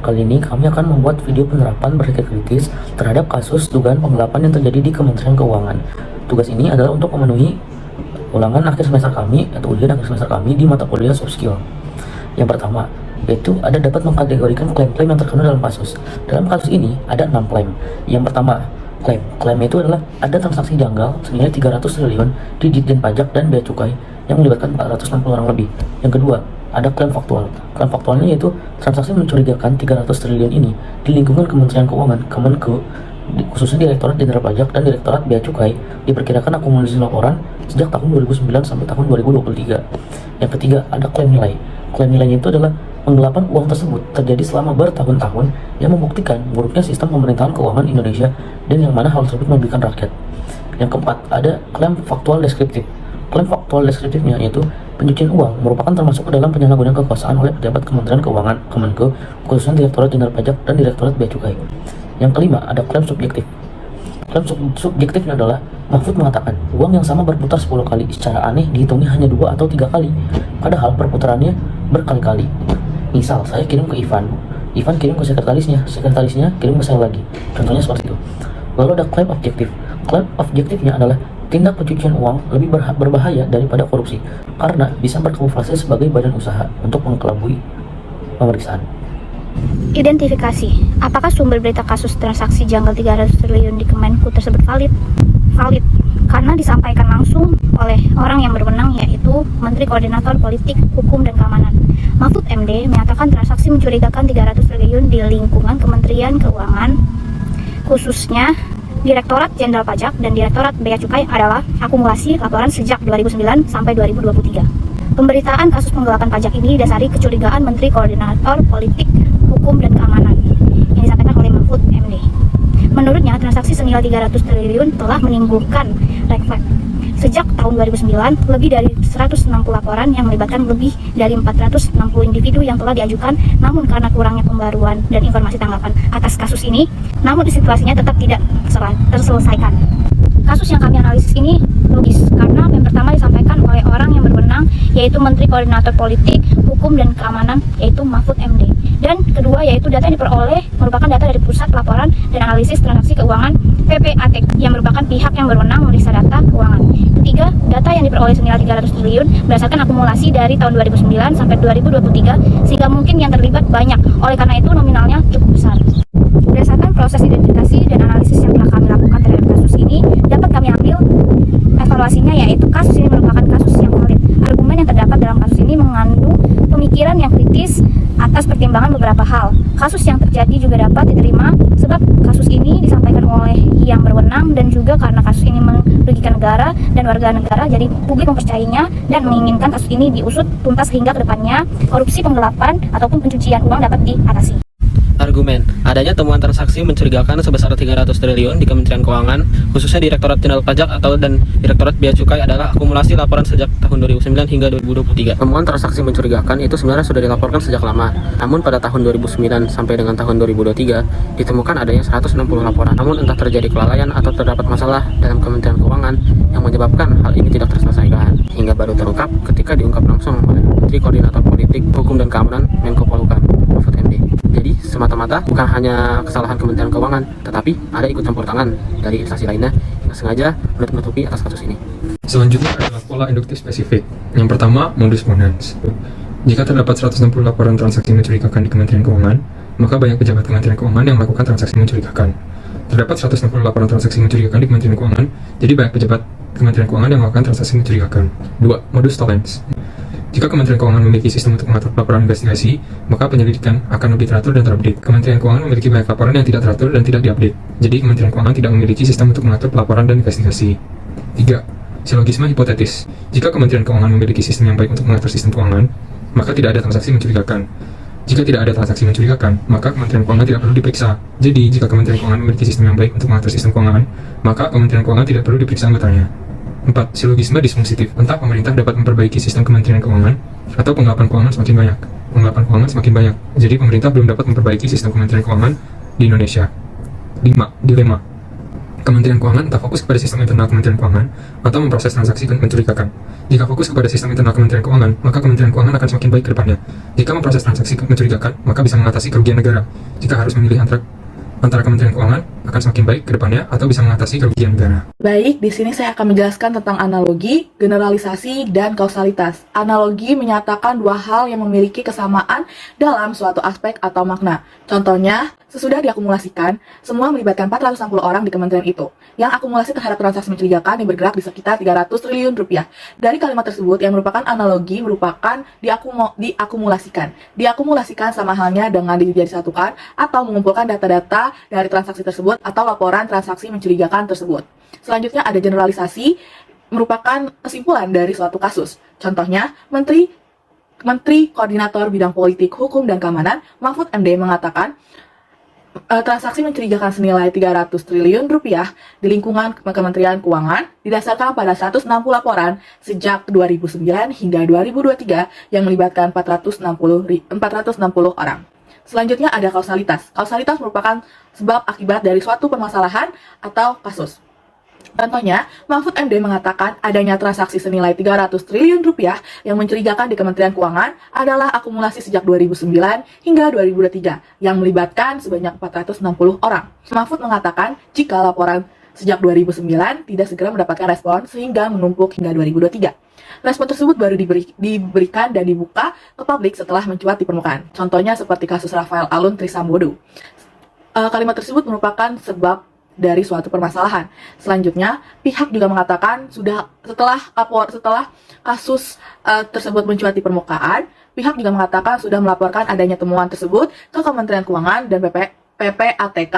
Kali ini kami akan membuat video penerapan berpikir kritis terhadap kasus dugaan penggelapan yang terjadi di Kementerian Keuangan. Tugas ini adalah untuk memenuhi ulangan akhir semester kami atau ujian akhir semester kami di mata kuliah soft skill. Yang pertama, yaitu ada dapat mengkategorikan klaim-klaim yang terkandung dalam kasus. Dalam kasus ini ada 6 klaim. Yang pertama, klaim itu adalah ada transaksi janggal senilai 300 triliun di Ditjen Pajak dan Bea Cukai yang melibatkan 460 orang lebih. Yang kedua, ada klaim faktual. Klaim faktualnya yaitu transaksi mencurigakan 300 triliun ini di lingkungan Kementerian Keuangan, Kemenko, khususnya Direktorat Jenderal Pajak dan Direktorat Bea Cukai, diperkirakan akumulasi laporan sejak tahun 2009 sampai tahun 2023. Yang ketiga, ada klaim nilai. Klaim nilainya itu adalah penggelapan uang tersebut terjadi selama bertahun-tahun yang membuktikan buruknya sistem pemerintahan keuangan Indonesia dan yang mana hal tersebut merugikan rakyat. Yang keempat, ada klaim faktual deskriptif. Klaim faktual deskriptifnya yaitu pencucian uang merupakan termasuk ke dalam penyalahgunaan kekuasaan oleh pejabat Kementerian Keuangan, Kemenko, khususnya Direktorat Jenderal Pajak dan Direktorat Bea Cukai. Yang kelima, ada klaim subjektif. Klaim subjektifnya adalah Mahfud mengatakan uang yang sama berputar 10 kali secara aneh dihitungnya hanya 2 atau 3 kali, padahal perputarannya berkali-kali. Misal, saya kirim ke Ivan kirim ke sekretarisnya kirim ke saya lagi. Contohnya seperti itu. Lalu ada klaim objektif. Klaim objektifnya adalah tindak pencucian uang lebih berbahaya daripada korupsi karena bisa berkamuflase sebagai badan usaha untuk mengelabui pemeriksaan. Identifikasi. Apakah sumber berita kasus transaksi janggal 300 triliun di Kemenku tersebut valid? Valid, karena disampaikan langsung oleh orang yang berwenang, yaitu Menteri Koordinator Politik, Hukum, dan Keamanan. Mahfud MD menyatakan transaksi mencurigakan 300 triliun di lingkungan Kementerian Keuangan, khususnya Direktorat Jenderal Pajak dan Direktorat Bea Cukai adalah akumulasi laporan sejak 2009 sampai 2023. Pemberitaan kasus penggelapan pajak ini didasari kecurigaan Menteri Koordinator Politik, Hukum, dan Keamanan yang disampaikan oleh Mahfud MD. Menurutnya, transaksi senilai 300 triliun telah menimbulkan red flag. Sejak tahun 2009, lebih dari 160 laporan yang melibatkan lebih dari 460 individu yang telah diajukan, namun karena kurangnya pembaruan dan informasi tanggapan atas kasus ini, namun situasinya tetap tidak terselesaikan. Kasus yang kami analisis ini logis, karena yang pertama disampaikan oleh orang yang berwenang, yaitu Menteri Koordinator Politik, Hukum, dan Keamanan, yaitu Mahfud MD. Dan kedua, yaitu data yang diperoleh merupakan data dari Pusat Laporan dan Analisis Transaksi Keuangan PPATK yang merupakan pihak yang berwenang memeriksa data keuangan. Ketiga, data yang diperoleh senilai 300 triliun berdasarkan akumulasi dari tahun 2009 sampai 2023, sehingga mungkin yang terlibat banyak, oleh karena itu nominalnya cukup besar. Berdasarkan proses identifikasi dan analisis yang telah kami lakukan terhadap kasus ini, dapat kami ambil evaluasinya, yaitu kasus ini merupakan kasus yang valid. Argumen yang terdapat dalam kasus ini mengandung pemikiran yang kritis atas pertimbangan beberapa hal. Kasus yang terjadi juga dapat diterima sebab kasus ini disampaikan oleh yang berwenang dan juga karena kasus ini merugikan negara dan warga negara, jadi publik mempercayainya dan menginginkan kasus ini diusut tuntas hingga kedepannya korupsi, penggelapan, ataupun pencucian uang dapat diatasi. Argumen, adanya temuan transaksi mencurigakan sebesar 300 triliun di Kementerian Keuangan, khususnya Direktorat Jenderal Pajak dan Direktorat Bea Cukai adalah akumulasi laporan sejak tahun 2009 hingga 2023. Temuan transaksi mencurigakan itu sebenarnya sudah dilaporkan sejak lama. Namun pada tahun 2009 sampai dengan tahun 2023 ditemukan adanya 160 laporan. Namun entah terjadi kelalaian atau terdapat masalah dalam Kementerian Keuangan yang menyebabkan hal ini tidak terselesaikan, hingga baru terungkap ketika diungkap langsung oleh Menteri Koordinator Politik, Hukum, dan Keamanan Menko Polhukam, Mahfud MD. Jadi semata-mata bukan hanya kesalahan Kementerian Keuangan, tetapi ada ikut campur tangan dari instansi lainnya yang sengaja menutupi atas kasus ini. Selanjutnya adalah pola induktif spesifik. Yang pertama, modus ponens. Jika terdapat 160 laporan transaksi mencurigakan di Kementerian Keuangan, maka banyak pejabat Kementerian Keuangan yang melakukan transaksi mencurigakan. Terdapat 160 laporan transaksi mencurigakan di Kementerian Keuangan, jadi banyak pejabat Kementerian Keuangan yang melakukan transaksi mencurigakan. 2. Modus tollens. Jika Kementerian Keuangan memiliki sistem untuk mengatur laporan investigasi, maka penyelidikan akan lebih teratur dan terupdate. Kementerian Keuangan memiliki banyak laporan yang tidak teratur dan tidak diupdate. Jadi Kementerian Keuangan tidak memiliki sistem untuk mengatur pelaporan dan investigasi. 3. Silogisme hipotetis. Jika Kementerian Keuangan memiliki sistem yang baik untuk mengatur sistem keuangan, maka tidak ada transaksi mencurigakan. Jika tidak ada transaksi mencurigakan, maka Kementerian Keuangan tidak perlu diperiksa. Jadi, jika Kementerian Keuangan memiliki sistem yang baik untuk mengatur sistem keuangan, maka Kementerian Keuangan tidak perlu diperiksa anggotanya. 4. Silogisme disfungsitif. Entah pemerintah dapat memperbaiki sistem Kementerian Keuangan, atau penggelapan keuangan semakin banyak. Penggelapan keuangan semakin banyak. Jadi pemerintah belum dapat memperbaiki sistem Kementerian Keuangan di Indonesia. 5. Dilema. Kementerian Keuangan tak fokus kepada sistem internal Kementerian Keuangan atau memproses transaksi mencurigakan. Jika fokus kepada sistem internal Kementerian Keuangan, maka Kementerian Keuangan akan semakin baik ke depannya. Jika memproses transaksi mencurigakan, maka bisa mengatasi kerugian negara. Jika harus memilih antara Kementerian Keuangan, akan semakin baik ke depannya atau bisa mengatasi kerugian negara. Baik, di sini saya akan menjelaskan tentang analogi, generalisasi, dan kausalitas. Analogi menyatakan dua hal yang memiliki kesamaan dalam suatu aspek atau makna. Contohnya, sesudah diakumulasikan, semua melibatkan 460 orang di kementerian itu, yang akumulasi terhadap transaksi mencurigakan yang bergerak di sekitar 300 triliun rupiah. Dari kalimat tersebut, yang merupakan analogi merupakan diakumulasikan. Diakumulasikan sama halnya dengan dijadikan atau mengumpulkan data-data dari transaksi tersebut atau laporan transaksi mencurigakan tersebut. Selanjutnya ada generalisasi, merupakan kesimpulan dari suatu kasus. Contohnya, Menteri Koordinator Bidang Politik, Hukum, dan Keamanan, Mahfud MD mengatakan, transaksi mencurigakan senilai 300 triliun rupiah di lingkungan Kementerian Keuangan didasarkan pada 160 laporan sejak 2009 hingga 2023 yang melibatkan 460 orang. Selanjutnya ada kausalitas. Kausalitas merupakan sebab akibat dari suatu permasalahan atau kasus. Contohnya, Mahfud MD mengatakan adanya transaksi senilai 300 triliun rupiah yang mencurigakan di Kementerian Keuangan adalah akumulasi sejak 2009 hingga 2023 yang melibatkan sebanyak 460 orang. Mahfud mengatakan jika laporan sejak 2009 tidak segera mendapatkan respon sehingga menumpuk hingga 2023. Respon tersebut baru diberikan dan dibuka ke publik setelah mencuat di permukaan. Contohnya seperti kasus Rafael Alun Trisambodo. Kalimat tersebut merupakan sebab dari suatu permasalahan. Selanjutnya, pihak juga mengatakan setelah kasus tersebut mencuat di permukaan, pihak juga mengatakan sudah melaporkan adanya temuan tersebut ke Kementerian Keuangan dan PPATK.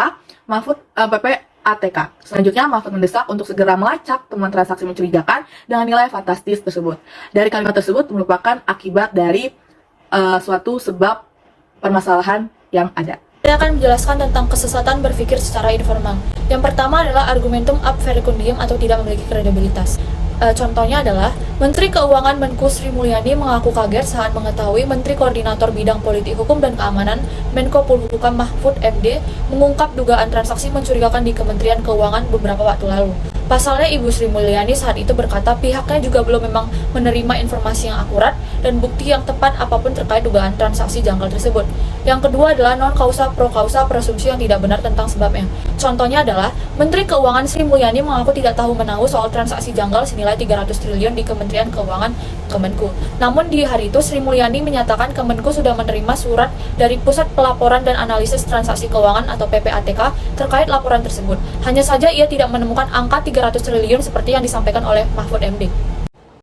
Selanjutnya, Mahfud mendesak untuk segera melacak temuan transaksi mencurigakan dengan nilai fantastis tersebut. Dari kalimat tersebut merupakan akibat dari suatu sebab permasalahan yang ada. Saya akan menjelaskan tentang kesesatan berpikir secara informal. Yang pertama adalah argumentum ab verecundium atau tidak memiliki kredibilitas. Contohnya adalah, Menteri Keuangan Menku Sri Mulyani mengaku kaget saat mengetahui Menteri Koordinator Bidang Politik Hukum dan Keamanan Menko Polhukam Mahfud MD mengungkap dugaan transaksi mencurigakan di Kementerian Keuangan beberapa waktu lalu. Pasalnya, Ibu Sri Mulyani saat itu berkata pihaknya juga belum memang menerima informasi yang akurat dan bukti yang tepat apapun terkait dugaan transaksi janggal tersebut. Yang kedua adalah non causa pro causa, presumpsi yang tidak benar tentang sebabnya. Contohnya adalah, Menteri Keuangan Sri Mulyani mengaku tidak tahu menahu soal transaksi janggal senilai 300 triliun di Kementerian Keuangan Kemenku. Namun di hari itu Sri Mulyani menyatakan Kemenku sudah menerima surat dari Pusat Pelaporan dan Analisis Transaksi Keuangan atau PPATK terkait laporan tersebut. Hanya saja ia tidak menemukan angka 300 triliun seperti yang disampaikan oleh Mahfud MD.